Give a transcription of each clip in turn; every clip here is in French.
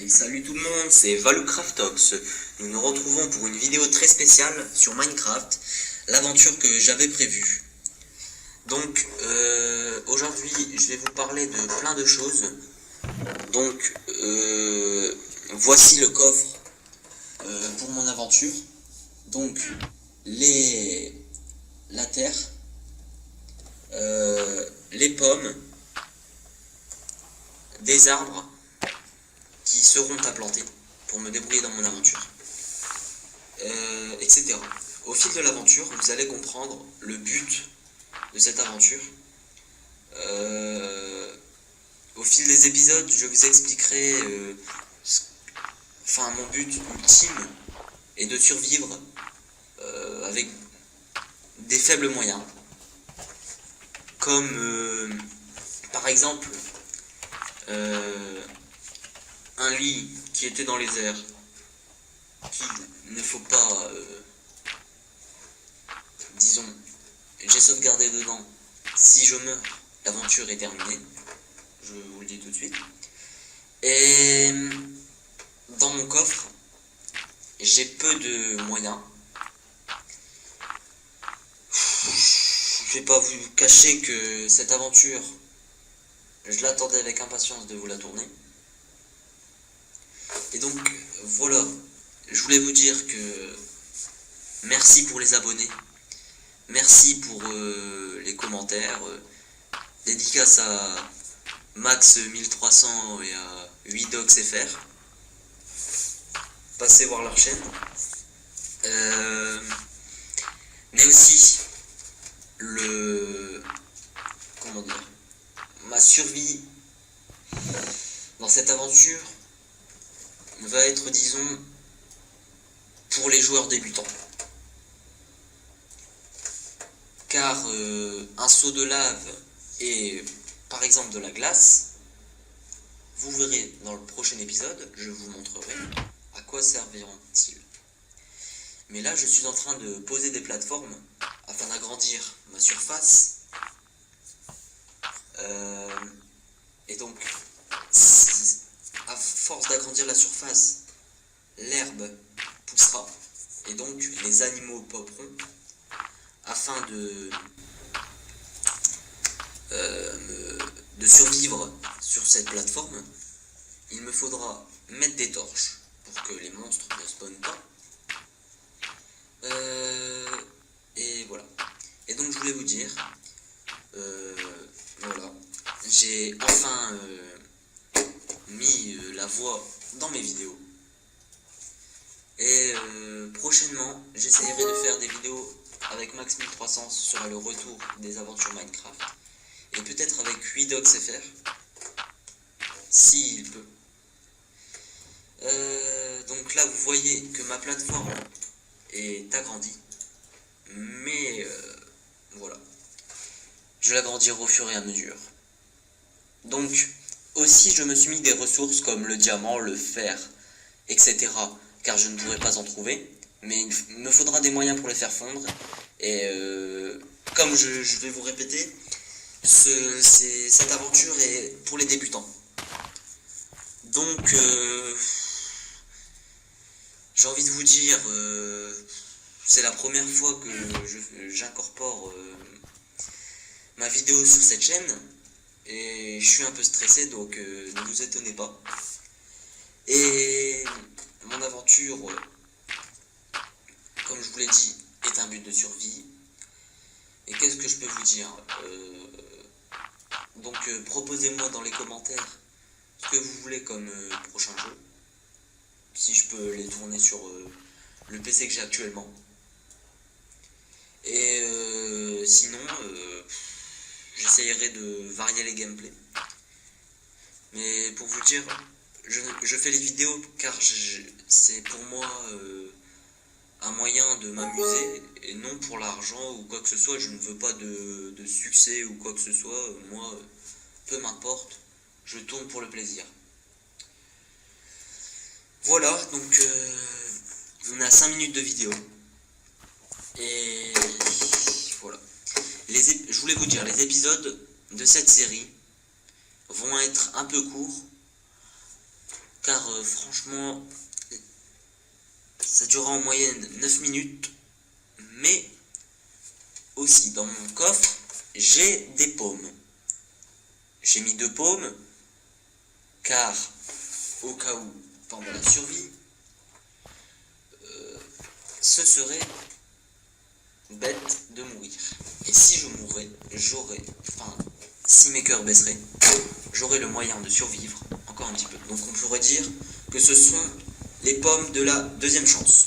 Salut tout le monde, c'est ValuCraftox. Nous nous retrouvons pour une vidéo très spéciale sur Minecraft, l'aventure que j'avais prévue. Donc aujourd'hui je vais vous parler de plein de choses. Donc voici le coffre pour mon aventure. Donc la terre, les pommes, des arbres qui seront à planter pour me débrouiller dans mon aventure, etc. Au fil de l'aventure, vous allez comprendre le but de cette aventure. Au fil des épisodes, je vous expliquerai mon but ultime est de survivre avec des faibles moyens. Comme par exemple un lit qui était dans les airs, qu'il ne faut pas, disons, j'ai sauvegardé dedans. Si je meurs, l'aventure est terminée, je vous le dis tout de suite. Et dans mon coffre, j'ai peu de moyens. Je vais pas vous cacher que cette aventure, je l'attendais avec impatience de vous la tourner. Et donc voilà, je voulais vous dire que merci pour les abonnés, merci pour les commentaires, dédicace à Max1300 et à 8docsfr, passez voir leur chaîne, mais aussi ma survie dans cette aventure va être, disons, pour les joueurs débutants. Car un seau de lave et par exemple de la glace, vous verrez dans le prochain épisode, je vous montrerai à quoi serviront-ils. Mais là, je suis en train de poser des plateformes afin d'agrandir ma surface. Et donc, à force d'agrandir la surface, l'herbe poussera et donc les animaux popperont. Afin de survivre sur cette plateforme, il me faudra mettre des torches pour que les monstres ne spawnent pas. Et voilà. Et donc je voulais vous dire, voilà, j'ai enfin mis la voix dans mes vidéos. Et prochainement, j'essaierai de faire des vidéos avec Max1300 sur le retour des aventures Minecraft. Et peut-être avec 8docsfr, s'il peut. Donc là, vous voyez que ma plateforme est agrandie. Mais voilà. Je l'agrandirai au fur et à mesure. Donc, aussi, je me suis mis des ressources comme le diamant, le fer, etc. Car je ne pourrai pas en trouver. Mais il me faudra des moyens pour les faire fondre. Et comme je vais vous répéter, cette aventure est pour les débutants. Donc, j'ai envie de vous dire, c'est la première fois que j'incorpore ma vidéo sur cette chaîne. Et je suis un peu stressé, donc ne vous étonnez pas. Et mon aventure, comme je vous l'ai dit, est un but de survie. Et qu'est-ce que je peux vous dire, donc proposez-moi dans les commentaires ce que vous voulez comme prochain jeu. Si je peux les tourner sur le PC que j'ai actuellement. Et sinon, j'essayerai de varier les gameplays. Mais pour vous dire, je fais les vidéos car c'est pour moi un moyen de m'amuser et non pour l'argent ou quoi que ce soit. Je ne veux pas de succès ou quoi que ce soit. Moi, peu m'importe, je tourne pour le plaisir. Voilà, donc on est à 5 minutes de vidéo. Et voilà. Je voulais vous dire, les épisodes de cette série vont être un peu courts car franchement, ça durera en moyenne 9 minutes, mais aussi dans mon coffre, j'ai des paumes. J'ai mis 2 paumes, car au cas où, pendant la survie, ce serait bête de mourir. Et si je mourrais, si mes cœurs baisseraient, j'aurais le moyen de survivre encore un petit peu. Donc on pourrait dire que ce sont les pommes de la deuxième chance.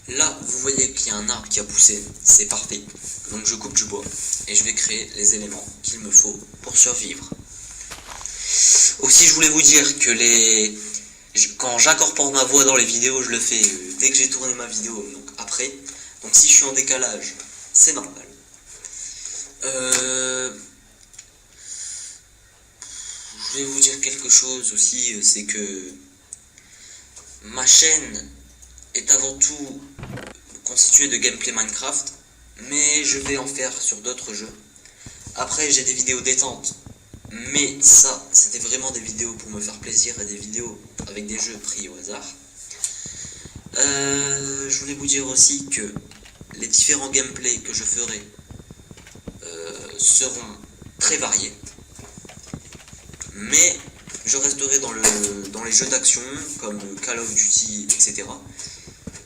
Là, vous voyez qu'il y a un arbre qui a poussé, c'est parfait. Donc je coupe du bois et je vais créer les éléments qu'il me faut pour survivre. Aussi, je voulais vous dire que quand j'incorpore ma voix dans les vidéos, je le fais dès que j'ai tourné ma vidéo, donc après. Donc si je suis en décalage, c'est normal. Je vais vous dire quelque chose aussi, c'est que ma chaîne est avant tout constituée de gameplay Minecraft, mais je vais en faire sur d'autres jeux. Après, j'ai des vidéos détente, mais ça, c'était vraiment des vidéos pour me faire plaisir et des vidéos avec des jeux pris au hasard. Je voulais vous dire aussi que les différents gameplays que je ferai seront très variés, mais je resterai dans les jeux d'action comme Call of Duty, etc.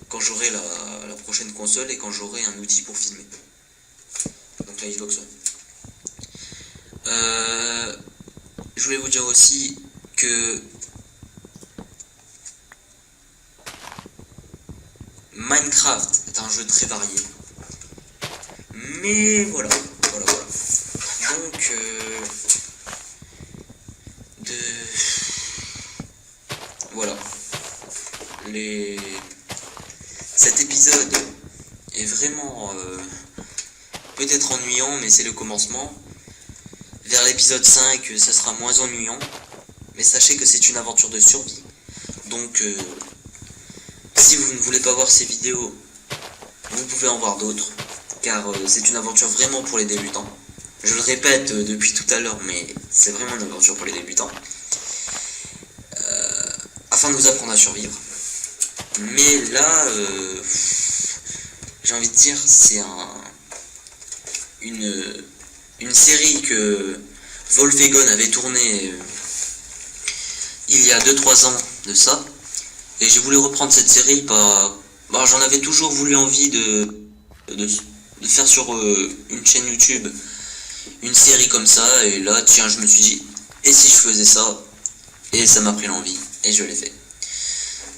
quand j'aurai la prochaine console et quand j'aurai un outil pour filmer. Donc la Xbox One. Je voulais vous dire aussi que Minecraft est un jeu très varié. Mais voilà. Donc, voilà. Cet épisode est vraiment peut-être ennuyant, mais c'est le commencement. Vers l'épisode 5, ça sera moins ennuyant. Mais sachez que c'est une aventure de survie. Donc, si vous ne voulez pas voir ces vidéos, vous pouvez en voir d'autres. Car c'est une aventure vraiment pour les débutants. Je le répète depuis tout à l'heure, mais c'est vraiment une aventure pour les débutants. Afin de vous apprendre à survivre. Mais là, j'ai envie de dire, c'est une série que Volfegon avait tournée il y a 2-3 ans de ça. Et j'ai voulu reprendre cette série, j'en avais toujours voulu envie de faire sur une chaîne YouTube une série comme ça. Et là, tiens, je me suis dit, et si je faisais ça? Et ça m'a pris l'envie, et je l'ai fait.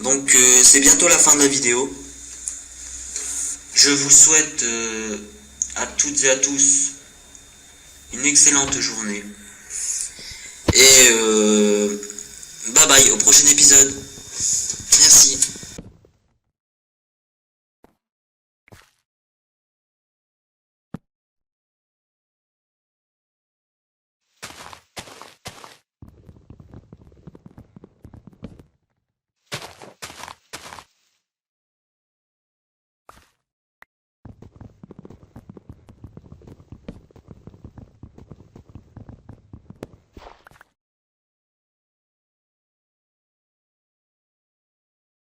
Donc c'est bientôt la fin de la vidéo. Je vous souhaite à toutes et à tous une excellente journée. Et bye bye, au prochain épisode. Merci.